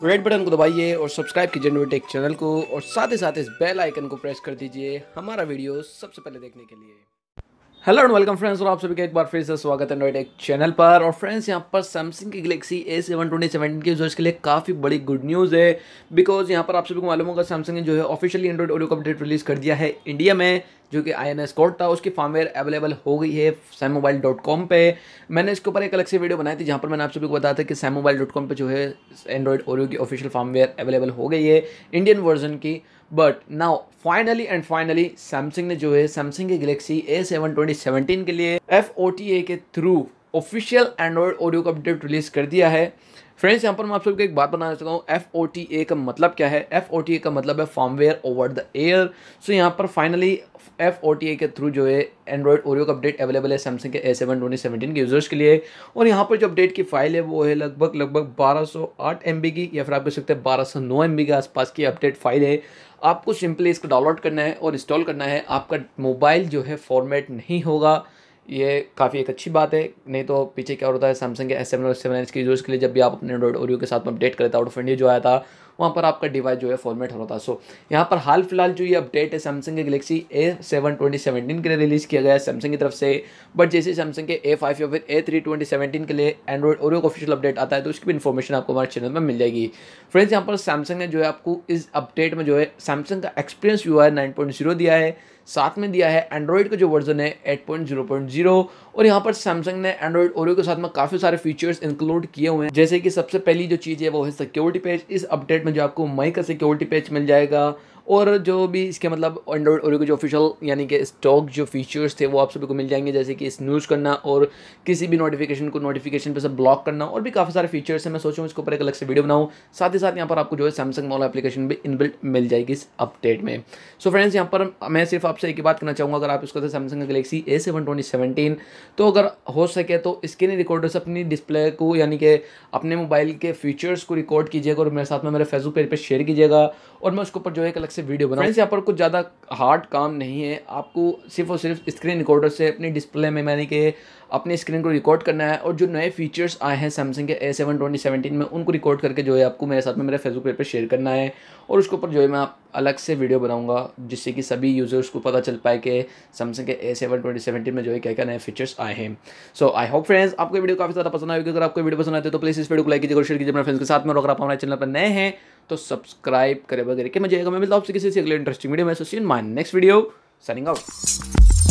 Red button को दबाइए और सब्सक्राइब कीजिए नोटेक चैनल को और साथ इस बेल आइकन को प्रेस कर दीजिए हमारा वीडियो सबसे पहले देखने के लिए। हेलो एंड वेलकम फ्रेंड्स, और आप सभी का एक बार फिर से स्वागत है नोटेक चैनल पर। और फ्रेंड्स, यहाँ पर सैमसंग की गैलेक्सी A7 2017 के यूजर्स के लिए काफ़ी बड़ी गुड न्यूज़ है। बिकॉज यहाँ पर आप सभी को मालूम होगा, सैमसंग ने जो है ऑफिशियली एंड्रॉइड ओरियो का अपडेट रिलीज़ कर दिया है इंडिया में, जो कि INS कोड था उसकी फार्मवेयर अवेलेबल हो गई है sammobile.com पे। मैंने इसके ऊपर एक अलग से वीडियो बनाई थी जहाँ पर मैंने आप सभी को बताया था कि sammobile.com पे जो है एंड्रॉइड ओरियो की ऑफिशियल फार्मवेयर अवेलेबल हो गई है इंडियन वर्जन की। बट नाउ फाइनली सैमसंग ने जो है सैमसंग की गैलेक्सी A7 2017 के लिए FOTA के थ्रू ऑफिशियल एंड्रॉइड ओरियो का अपडेट रिलीज कर दिया है। फ्रेंड्स, यहाँ पर मैं आप सबको एक बात बताना चाहता हूँ, FOTA का मतलब क्या है। FOTA का मतलब है फार्मवेयर ओवर द एयर। सो यहाँ पर फाइनली FOTA के थ्रू जो है एंड्रॉइड ओरियो का अपडेट अवेलेबल है सैमसंग के A7 2017 के यूजर्स के लिए। और यहाँ पर जो अपडेट की फाइल है वो है लगभग 1208 MB की, या फिर आप कह सकते हैं 1209 MB के आसपास की अपडेट फाइल है। आपको सिंपली इसको डाउनलोड करना है और इंस्टॉल करना है। आपका मोबाइल जो है फॉर्मेट नहीं होगा, ये काफ़ी एक अच्छी बात है। नहीं तो पीछे क्या होता है, सैमसंग के S7 और 7S के यूजर्स के लिए जब भी आप अपने एंड्रॉइड ओरियो के साथ में अपडेट करते आउट ऑफ इंडिया जो आया था, वहाँ पर आपका डिवाइस जो है फॉर्मेट हो रहा था। सो यहाँ पर हाल फिलहाल जो ये अपडेट है सैमसंग के गैलेक्सी A7 2017 के लिए रिलीज़ किया गया है सैमसंग की तरफ से। बट जैसे सैमसंग के A5 या फिर A3 2017 के लिए एंड्रॉइड ओरियो का ऑफिशियल अपडेट आता है तो उसकी भी इन्फॉर्मेशन आपको हमारे चैनल में मिल जाएगी। फ्रेंड्स, यहाँ पर सैमसंग ने जो है आपको इस अपडेट में जो है सैमसंग का एक्सपीरियंस UI 9.0 दिया है, साथ में दिया है एंड्रॉइड का जो वर्जन है 8.0.0। और यहाँ पर सैमसंग ने एंड्रॉइड ओरियो के साथ में काफ़ी सारे फीचर्स इंक्लूड किए हुए हैं। जैसे कि सबसे पहली जो चीज़ है वो है सिक्योरिटी पेज। इस अपडेट में जो आपको मई का सिक्योरिटी पेज मिल जाएगा, और जो भी इसके मतलब एंड्रॉइड ओरियो के जो ऑफिशियल यानी कि स्टॉक जो फीचर्स थे वो आप सभी को मिल जाएंगे, जैसे कि स्नूज करना और किसी भी नोटिफिकेशन को नोटिफिकेशन पे से ब्लॉक करना, और भी काफ़ी सारे फीचर्स हैं। मैं सोचूँ इसके ऊपर एक अलग से वीडियो बनाऊँ। साथ ही साथ यहाँ पर आपको जो है सैमसंग मॉल एप्लीकेशन भी इनबिल्ट मिल जाएगी इस अपडेट में। सो फ्रेंड्स, यहाँ पर मैं सिर्फ आपसे एक ही बात करना चाहूँगा, अगर आप इसको सैमसंग गैलेक्सी A7 2017 तो अगर हो सके तो स्क्रीन रिकॉर्डर से अपनी डिस्प्ले को यानी कि अपने मोबाइल के फीचर्स को रिकॉर्ड कीजिएगा और मेरे साथ में मेरे फेसबुक पेज पर शेयर कीजिएगा, और मैं उसके ऊपर जो है एक अलग से वीडियो बनाऊँ। फ्रेंड्स, यहाँ पर कुछ ज़्यादा हार्ड काम नहीं है, आपको सिर्फ और सिर्फ स्क्रीन रिकॉर्डर से अपनी डिस्प्ले में यानी कि अपनी स्क्रीन को रिकॉर्ड करना है, और जो नए फीचर्स आए हैं सैमसंग के A7 2017 में उनको रिकॉर्ड करके जो है आपको मेरे साथ में मेरे फेसबुक पेज पर शेयर करना है, और उसके ऊपर जो है मैं अलग से वीडियो बनाऊंगा जिससे कि सभी यूजर्स को पता चल पाए कि सैमसंग के A7 2017 में जो है क्या क्या नए फीचर्स आए हैं। सो आई होप फ्रेंड्स आपको वीडियो काफ़ी ज़्यादा पसंद आएगी। अगर आपको वीडियो पसंद आती है तो प्लीज़ इस वीडियो को लाइक कीजिए और शेयर कीजिए अपने फ्रेंड्स के साथ में, और अगर आप हमारे चैनल पर नए हैं तो सब्सक्राइब करे बगैर के मैं मिलता हूँ आपसे किसी से अगले इंटरेस्टिंग वीडियो में। So see you in my next video, signing out.